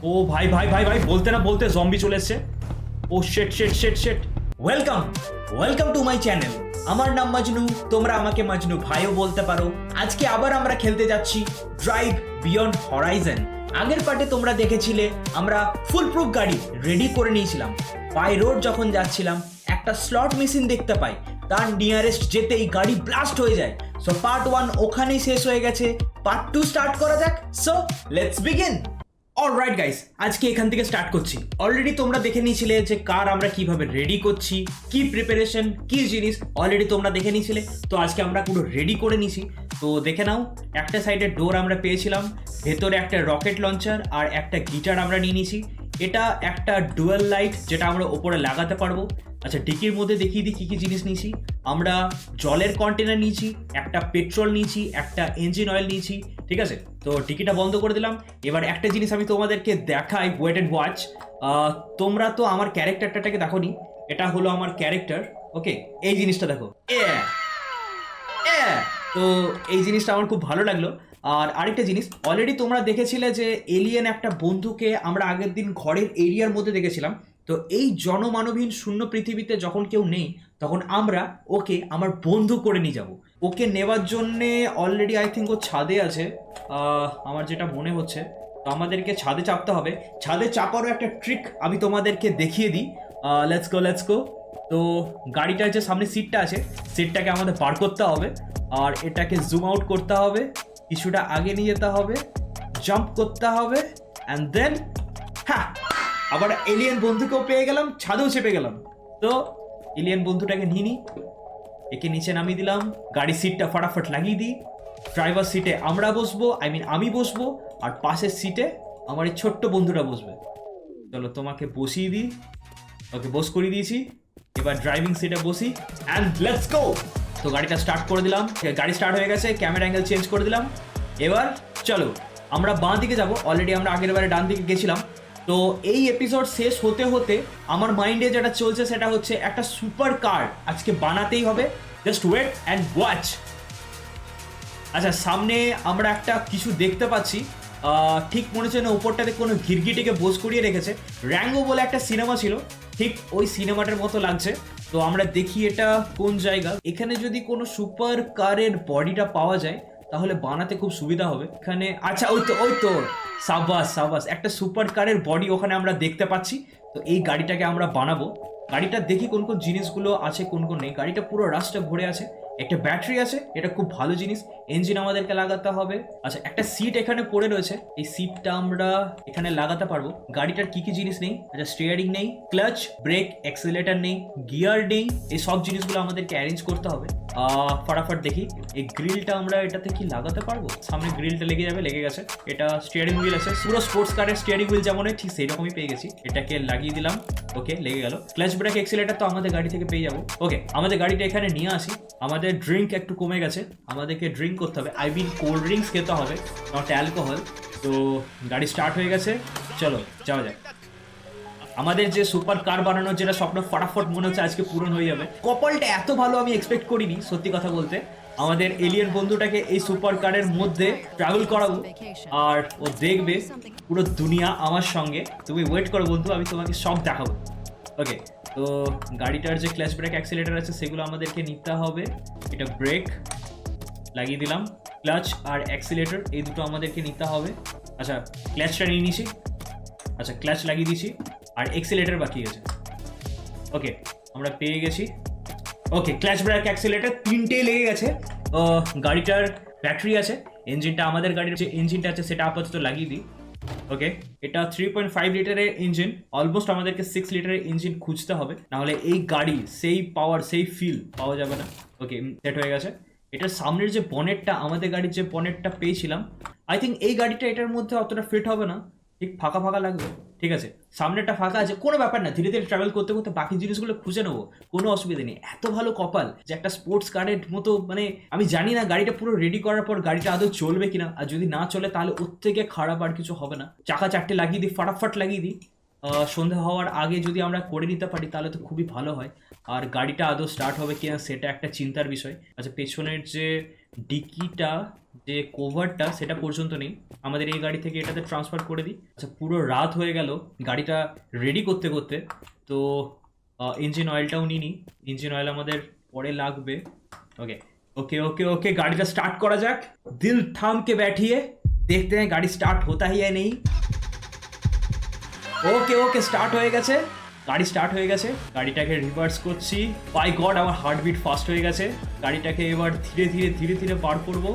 ও ভাই ভাই ভাই ভাই, বলতে না বলতে জম্বি চলে এসছে। ও শেট শেট শেট শেট। Welcome welcome to my channel. আমার নাম মাজনু, তোমরা আমাকে মাজনু ভাইও বলতে পারো। আজকে আবার আমরা খেলতে যাচ্ছি ড্রাইভ বিয়ন্ড হরাইজন। আগের পার্টে তোমরা দেখেছিলে আমরা ফুল প্রুফ গাড়ি রেডি করে নিয়েছিলাম। বাই রোড যখন যাচ্ছিলাম একটা স্লট মেশিন দেখতে পাই, তার নিয়ারেস্ট যেতেই গাড়ি ব্লাস্ট হয়ে যায়। সো পার্ট 1 ওখানেই শেষ হয়ে গেছে, পার্ট 2 স্টার্ট করা যাক। So let's begin. Alright guys, আজকে এখান থেকে স্টার্ট করছি। অলরেডি তোমরা দেখে নিয়েছিলে যে কার আমরা কিভাবে রেডি করছি, কি প্রিপারেশন, কি জিনিস অলরেডি তোমরা দেখে নিয়েছিলে। তো আজকে আমরা পুরো রেডি করে নিছি। তো দেখে নাও, একটা সাইডে ডোর আমরা পেয়েছিলাম, ভেতরে একটা রকেট লঞ্চার আর একটা গিটার আমরা নিয়ে নিয়েছি। এটা একটা ডুয়াল লাইট যেটা আমরা ওপরে লাগাতে পারবো। আচ্ছা, ডিকির মধ্যে দেখিয়ে দিই কী কী জিনিস নিয়েছি। আমরা জলের কন্টেনার নিয়েছি, একটা পেট্রোল নিয়েছি, একটা ইঞ্জিন অয়েল নিয়েছি। ঠিক আছে, তো ডিকিটা বন্ধ করে দিলাম। এবার একটা জিনিস আমি তোমাদেরকে দেখাই, ওয়েট অ্যান্ড ওয়াচ। তোমরা তো আমার ক্যারেক্টারটাকে দেখো নি, এটা হলো আমার ক্যারেক্টার। ওকে, এই জিনিসটা দেখো। তো এই জিনিসটা আমার খুব ভালো লাগলো। আর আরেকটা জিনিস, অলরেডি তোমরা দেখেছিলে যে এলিয়েন একটা বন্ধুকে আমরা আগের দিন ঘরের এরিয়ার মধ্যে দেখেছিলাম। তো এই জনমানবহীন শূন্য পৃথিবীতে যখন কেউ নেই, তখন আমরা ওকে আমার বন্ধু করে নিয়ে যাব। ওকে নেওয়ার জন্যে অলরেডি আই থিঙ্ক ও ছাদে আছে, আমার যেটা মনে হচ্ছে। তো আমাদেরকে ছাদে চাপতে হবে। ছাদে চাপারও একটা ট্রিক আমি তোমাদেরকে দেখিয়ে দিই। Let's go. তো গাড়িটার যে সামনে সিটটা আছে, সিটটাকে আমাদের বার করতে হবে আর এটাকে জুম আউট করতে হবে, কিছুটা আগে নিয়ে যেতে হবে, জাম্প করতে হবে, অ্যান্ড দেন হ্যাঁ, আবার এলিয়েন বন্ধুকেও পেয়ে গেলাম, ছাদেও চেপে গেলাম। তো এলিয়েন বন্ধুটাকে নিয়ে নিই, একে নিচে নামিয়ে দিলাম, গাড়ির সিটটা ফটাফট লাগিয়ে দিই। ড্রাইভার সিটে আমরা বসবো, আমি বসবো, আর পাশের সিটে আমার এই ছোট্ট বন্ধুটা বসবে। চলো তোমাকে বসিয়ে দিই। ওকে, বস করিয়ে দিয়েছি। এবার ড্রাইভিং সিটে বসি অ্যান্ড লেটস গো। তো গাড়িটা স্টার্ট করে দিলাম, গাড়ি স্টার্ট হয়ে গেছে, ক্যামেরা অ্যাঙ্গেল চেঞ্জ করে দিলাম। এবার চলো আমরা বাঁ দিকে যাব। অলরেডি আমরা আগের বারে ডান দিকে গেছিলাম। তো এই এপিসোড শেষ হতে হতে আমার মাইন্ডে যেটা চলছে সেটা হচ্ছে একটা সুপার কার আজকে বানাতেই হবে। Just wait and watch. আচ্ছা, সামনে আমরা একটা কিছু দেখতে পাচ্ছি, ঠিক মনে হচ্ছে না উপরটাতে কোনো ঘিরগিটিকে বোস করিয়ে রেখেছে। র্যাঙ্গো বলে একটা সিনেমা ছিল, ঠিক ওই সিনেমাটার মতো লাগছে। তো আমরা দেখি এটা কোন জায়গা। এখানে যদি কোনো সুপার কারের বডিটা পাওয়া যায় তাহলে বানাতে খুব সুবিধা হবে এখানে। আচ্ছা, ওই তো সাবাস, একটা সুপার কারের বডি ওখানে আমরা দেখতে পাচ্ছি। তো এই গাড়িটাকে আমরা বানাবো। গাড়িটা দেখি কোন কোন জিনিসগুলো আছে, কোন কোন নেই। গাড়িটা পুরো রাস্তা ভরে আছে, একটা ব্যাটারি আছে, এটা খুব ভালো জিনিস। ইঞ্জিন আমাদেরকে লাগাতে হবে। আচ্ছা, একটা সিট এখানে পড়ে রয়েছে, এই সিটটা আমরা এখানে লাগাতে পারবো। গাড়িটার কি কি জিনিস নেই? আচ্ছা, স্টিয়ারিং নেই, ক্লাচ, ব্রেক, অ্যাক্সিলারেটর নেই, গিয়ার নেই। এই সব জিনিসগুলো আমাদেরকে অ্যারেঞ্জ করতে হবে। ফটাফট দেখি এই গ্রিলটা আমরা এটাতে কি লাগাতে পারবো। সামনে গ্রিলটা লেগে যাবে, লেগে গেছে। এটা স্টিয়ারিং হুইল আছে, পুরো স্পোর্টস কারের স্টিয়ারিং হুইল যেমন হয় ঠিক সেই রকমই পেয়ে গেছি। এটাকে লাগিয়ে দিলাম, ওকে, লেগে গেল। ক্লাচ, ব্রেক, অ্যাক্সিলারেটর তো আমাদের গাড়ি থেকে পেয়ে যাবো। ওকে, আমাদের গাড়িটা এখানে নিয়ে আসি। আমাদের ড্রিঙ্ক একটু কমে গেছে, আমাদেরকে ড্রিঙ্ক করতে হবে, আই মিন কোল্ড ড্রিঙ্কস খেতে হবে, নট অ্যালকোহল। তো গাড়ি স্টার্ট হয়ে গেছে, চলো যাওয়া যাক। আমাদের যে সুপার কার বানানোর যেটা স্বপ্ন ফটাফট মনে হচ্ছে আজকে পূরণ হয়ে যাবে। কপালটা এত ভালো আমি এক্সপেক্ট করিনি, সত্যি কথা বলতে। আমাদের এলিয়েন বন্ধুটাকে এই সুপার কারের মধ্যে ট্রাভেল করাবো আর ও দেখবে পুরো দুনিয়া আমার সঙ্গে। তুমি ওয়েট করো বন্ধু, আমি তোমাকে সব দেখাবো। ওকে, তো গাড়িটার যে ক্লাচ, ব্রেক, অ্যাক্সিলারেটর আছে সেগুলো আমাদেরকে নিতে হবে। এটা ব্রেক লাগিয়ে দিলাম, ক্লাচ আর অ্যাক্সিলারেটর এই দুটো আমাদেরকে নিতে হবে। আচ্ছা, ক্লাচটা নিয়ে নিয়েছি। আচ্ছা, ক্লাচ লাগিয়ে দিয়েছি আর অ্যাক্সিলারেটর বাকি আছে। ওকে, আমরা পেয়ে গেছি। ওকে, ক্লাচ, ব্রেক, অ্যাক্সিলারেটর তিনটেই লেগে গেছে। গাড়িটার ব্যাটারি আছে, ইঞ্জিনটা আমাদের গাড়ির যে ইঞ্জিনটা আছে সেটা আপাতত লাগিয়ে দিই। ওকে, এটা 3.5 লিটারের ইঞ্জিন, অলমোস্ট আমাদেরকে 6 লিটারের ইঞ্জিন খুঁজতে হবে, নাহলে এই গাড়ি সেই পাওয়ার সেই ফিল পাওয়া যাবে না। ওকে, সেট হয়ে গেছে। এটার সামনের যে বনেটটা, আমাদের গাড়ির যে বনেটটা পেয়েছিলাম, আই থিঙ্ক এই গাড়িটা এটার মধ্যে অতটা ফিট হবে না, ঠিক ফাঁকা ফাঁকা লাগবে। ঠিক আছে, সামনেটা ফাঁকা আছে, কোনো ব্যাপার না, ধীরে ধীরে ট্রাভেল করতে করতে বাকি জিনিসগুলো খুঁজে নেবো, কোনো অসুবিধা নেই। এত ভালো কপাল যে একটা স্পোর্টস কারের মতো, মানে আমি জানি না গাড়িটা পুরো রেডি করার পর গাড়িটা আদৌ চলবে কিনা, আর যদি না চলে তাহলে ওর থেকে খারাপ আর কিছু হবে না। চাকা চারটে লাগিয়ে দিই, ফটাফট লাগিয়ে দিই। সন্ধ্যা হওয়ার আগে যদি আমরা করে নিতে পারি তাহলে তো খুবই ভালো হয়। আর গাড়িটা আদৌ স্টার্ট হবে কিনা সেটা একটা চিন্তার বিষয়। আচ্ছা, পেছনের যে ডিকিটা যে কভারটা সেটা পর্যন্ত নেই, আমাদের এই গাড়ি থেকে এটাতে ট্রান্সফার করে দিই। আচ্ছা, পুরো রাত হয়ে গেল গাড়িটা রেডি করতে করতে, তো ইঞ্জিন অয়েলটাও নিই। ইঞ্জিন অয়েল আমাদের পরে লাগবে। ওকে ओके ओके ओके, गाड़ी का स्टार्ट करा जाक। दिल थाम के बैठिए, देखते हैं गाड़ी स्टार्ट होता है या नहीं। ওকে ওকে, স্টার্ট হয়ে গেছে, গাড়ি স্টার্ট হয়ে গেছে। গাড়িটাকে রিভার্স করছি। বাই গড, আমার হার্টবিট ফাস্ট হয়ে গেছে। গাড়িটাকে এবার ধীরে ধীরে ধীরে ধীরে পার করবো।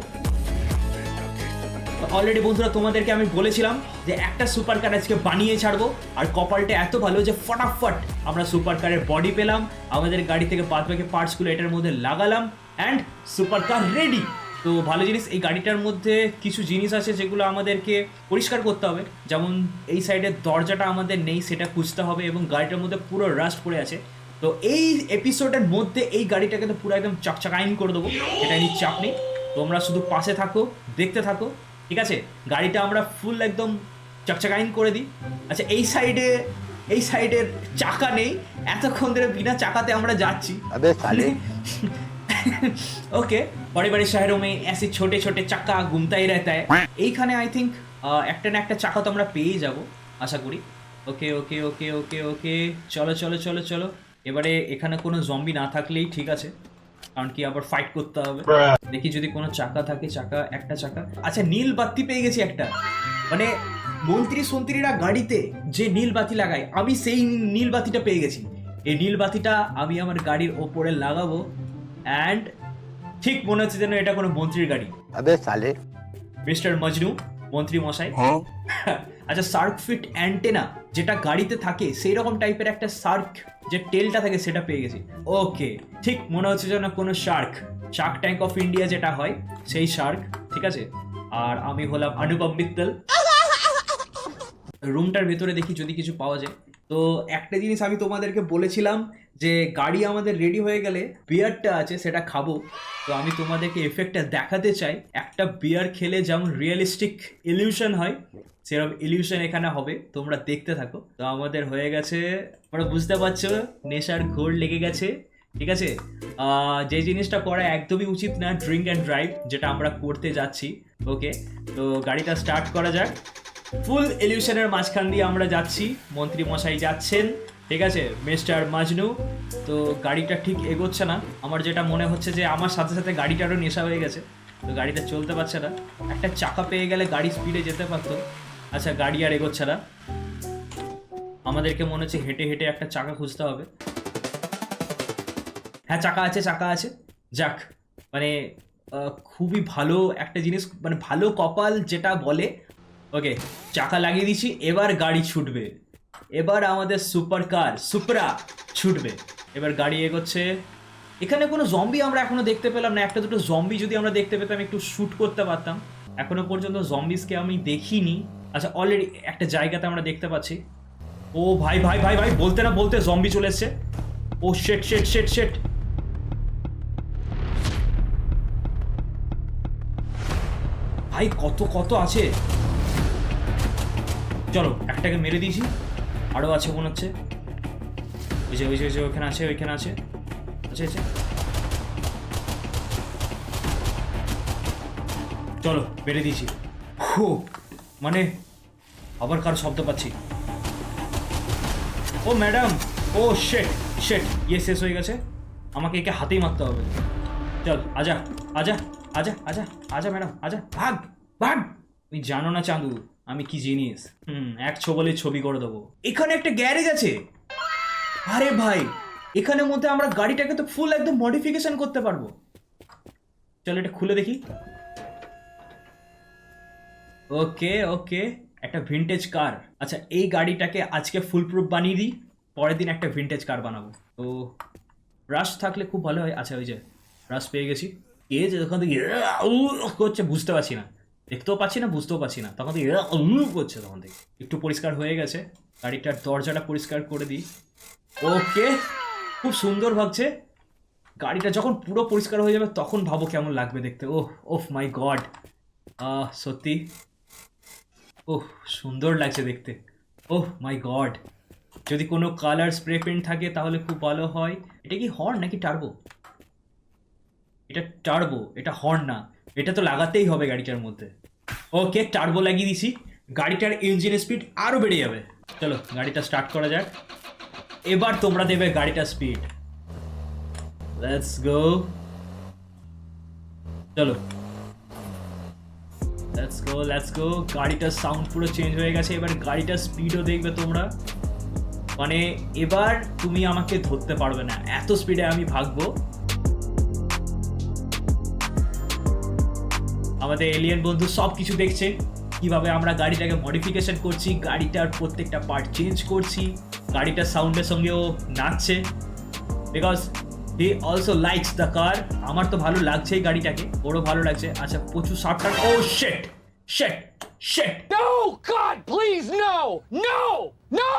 অলরেডি বন্ধুরা তোমাদেরকে আমি বলেছিলাম যে একটা সুপার কার আজকে বানিয়ে ছাড়বো, আর কপালটা এত ভালো যে ফটাফট আমরা সুপার কারের বডি পেলাম, আমাদের গাড়ি থেকে বাদ বাকি পার্টসগুলো এটার মধ্যে লাগালাম, অ্যান্ড সুপার কার রেডি। তো ভালো জিনিস, এই গাড়িটার মধ্যে কিছু জিনিস আছে যেগুলো আমাদেরকে পরিষ্কার করতে হবে, যেমন এই সাইডের দরজাটা আমাদের নেই, সেটা খুঁজতে হবে, এবং গাড়িটার মধ্যে পুরো রাস্ট পড়ে আছে। তো এই এপিসোডের মধ্যে এই গাড়িটাকে তো পুরো একদম চকচকাইন করে দেবো, এটা নিয়ে চাপ নেই। তোমরা শুধু পাশে থাকো, দেখতে থাকো, ঠিক আছে? গাড়িটা আমরা ফুল একদম চকচকাইন করে দিই। আচ্ছা, এই সাইডের চাকা নেই, এতক্ষণ ধরে বিনা চাকাতে আমরা যাচ্ছি। अबे साले ओके, बड़े बड़े शहरों में ऐसे छोटे छोटे चक्का घूमता ही रहता है। এইখানে আই থিঙ্ক একটা না একটা চাকা তো আমরা পেয়েই যাব আশা করি। ওকে ওকে ওকে ওকে ওকে, চলো চলো চলো চলো। এবারে এখানে কোনো জম্বি না থাকলেই ঠিক আছে, কারণ কি আবার ফাইট করতে হবে। দেখি যদি কোনো চাকা থাকে, একটা চাকা। আচ্ছা, নীল বাতি পেয়ে গেছি একটা, মানে মন্ত্রীরা গাড়িতে যে নীল বাতি লাগায়, আমি সেই নীল বাতিটা পেয়ে গেছি। এই নীল বাতিটা আমি আমার গাড়ির ওপরে লাগাবো, অ্যান্ড ঠিক মনে হচ্ছে যেন এটা কোনো মন্ত্রীর গাড়ি। अबे साले মিস্টার মজনু, মন্ত্রী মশাই। আচ্ছা, শার্ক ফিট অ্যান্টেনা যেটা গাড়িতে থাকে সেই রকম টাইপের একটা শার্ক যে টেলটা থাকে সেটা পেয়ে গেছি। ওকে, ঠিক মনে হচ্ছে যেন কোনো শার্ক ট্যাঙ্ক অফ ইন্ডিয়া যেটা হয় সেই শার্ক, ঠিক আছে। আর আমি হলাম অনুপম মিত্তল। রুমটার ভেতরে দেখি যদি কিছু পাওয়া যায়। তো একটা জিনিস আমি তোমাদেরকে বলেছিলাম যে গাড়ি আমাদের রেডি হয়ে গেলে বিয়ারটা আছে সেটা খাবো। তো আমি তোমাদেরকে এফেক্টটা দেখাতে চাই, একটা বিয়ার খেলে যেমন রিয়েলিস্টিক ইলিউশন হয় সেরকম ইলিউশন এখানে হবে, তোমরা দেখতে থাকো। তো আমাদের হয়ে গেছে, তোমরা বুঝতে পারছো নেশার ঘোর লেগে গেছে, ঠিক আছে। যে জিনিসটা করা একদমই উচিত না, ড্রিঙ্ক অ্যান্ড ড্রাইভ, যেটা আমরা করতে যাচ্ছি। ওকে, তো গাড়িটা স্টার্ট করা যাক। ফুল ইলিউশনের মাঝখান দিয়ে আমরা যাচ্ছি, মন্ত্রী মশাই যাচ্ছেন, ঠিক আছে, মিস্টার মাজনু। তো গাড়িটা ঠিক এগোচ্ছে না, আমার যেটা মনে হচ্ছে যে আমার সাথে সাথে গাড়িটারও নেশা হয়ে গেছে, তো গাড়িটা চলতে পারছে না। একটা চাকা পেয়ে গেলে গাড়ি স্পিডে যেতে পারতো। আচ্ছা, গাড়ি আর এগোচ্ছে না, আমাদেরকে মনে হচ্ছে হেঁটে হেঁটে একটা চাকা খুঁজতে হবে। হ্যাঁ, চাকা আছে। যাক, মানে খুবই ভালো একটা জিনিস, মানে ভালো কপাল যেটা বলে। ওকে, চাকা লাগিয়ে দিচ্ছি, এবার গাড়ি ছুটবে, এবার আমাদের সুপার কার সুপরা ছুটবে। এবার গাড়ি এগোচ্ছে। এখানে কোনো জম্বি আমরা এখনো দেখতে পেলাম না, একটা দুটো জম্বি যদি আমরা দেখতে পেতাম একটু শ্যুট করতে পারতাম। এখনো পর্যন্ত জম্বিসকে আমি দেখিনি। আচ্ছা, অলরেডি একটা জায়গাতে আমরা দেখতে পাচ্ছি। ও ভাই ভাই ভাই ভাই, বলতে না বলতে জম্বি চলে এসছে। ও শেট শেট শেট শেট, ভাই কত আছে। চলো, একটাকে মেরে দিয়েছি, আরও আছে মনে হচ্ছে। ওই যে ওইখানে আছে। আচ্ছা, চলো মেরে দিয়েছি। মানে আবার কার শব্দ পাচ্ছি। ও ম্যাডাম, ও শেট, ইয়ে শেষ হয়ে গেছে, আমাকে একে হাতেই মারতে হবে। চল, আজা ম্যাডাম, আজা, ভাগ। তুমি জানো না চাঁদু আমি কি জিনিস। এক ছবলে ছবি করে দেবো। এখানে একটা গ্যারেজ আছে। আরে ভাই, এখানের মধ্যে আমরা গাড়িটাকে তো ফুল একদম মডিফিকেশন করতে পারবো। চলো এটা খুলে দেখি। ওকে, একটা ভিনটেজ কার। আচ্ছা, এই গাড়িটাকে আজকে ফুল প্রুফ বানিয়ে দিই, পরের দিন একটা ভিনটেজ কার বানাবো। তো ব্রাশ থাকলে খুব ভালো হয়। আচ্ছা, ওই যে ব্রাশ পেয়ে গেছি। যে যখন থেকে করছে বুঝতে পারছি না, দেখতেও পাচ্ছি না, বুঝতেও পারছি না, তখন থেকে করছে, তখন থেকে একটু পরিষ্কার হয়ে গেছে। গাড়িটার দরজাটা পরিষ্কার করে দিই। ওকে, খুব সুন্দর ভাবছে। গাড়িটা যখন পুরো পরিষ্কার হয়ে যাবে তখন ভাবো কেমন লাগবে দেখতে। ওহ মাই গড, সত্যি সুন্দর লাগছে দেখতে। মাই গড, যদি কোনো কালার স্প্রে পেন্ট থাকে তাহলে খুব ভালো হয়। এটা কি হর্ন নাকি টার্বো? এটা টার্বো, এটা হর্ন না, এটা তো লাগাতেই হবে গাড়িটার মধ্যে। ওকে, টার্বো লাগিয়ে দিছি, গাড়িটার ইঞ্জিন স্পিড আরো বেড়ে যাবে। চলো গাড়িটা স্টার্ট করা যাক, এবার তোমরা দেবে গাড়িটার স্পিড। লেটস গো, চলো লেটস গো। গাড়িটার সাউন্ড পুরো চেঞ্জ হয়ে গেছে, এবার গাড়িটার স্পিডও দেখবে তোমরা। মানে এবার তুমি আমাকে ধরতে পারবে না, এত স্পিডে আমি ভাগবো। আমাদের এলিয়েন বন্ধু সব কিছু দেখছে, কিভাবে আমরা গাড়িটাকে মডিফিকেশন করছি, গাড়িটার প্রত্যেকটা পার্ট চেঞ্জ করছি, গাড়িটার সাউন্ডের সঙ্গেও নাচছে, because he also likes the car. আমার তো ভালো লাগছেই গাড়িটাকে, ওরও ভালো লাগছে। আচ্ছা প্রচুর শর্ট টার্ন, ও shit shit shit. No! God, please, no! No! No!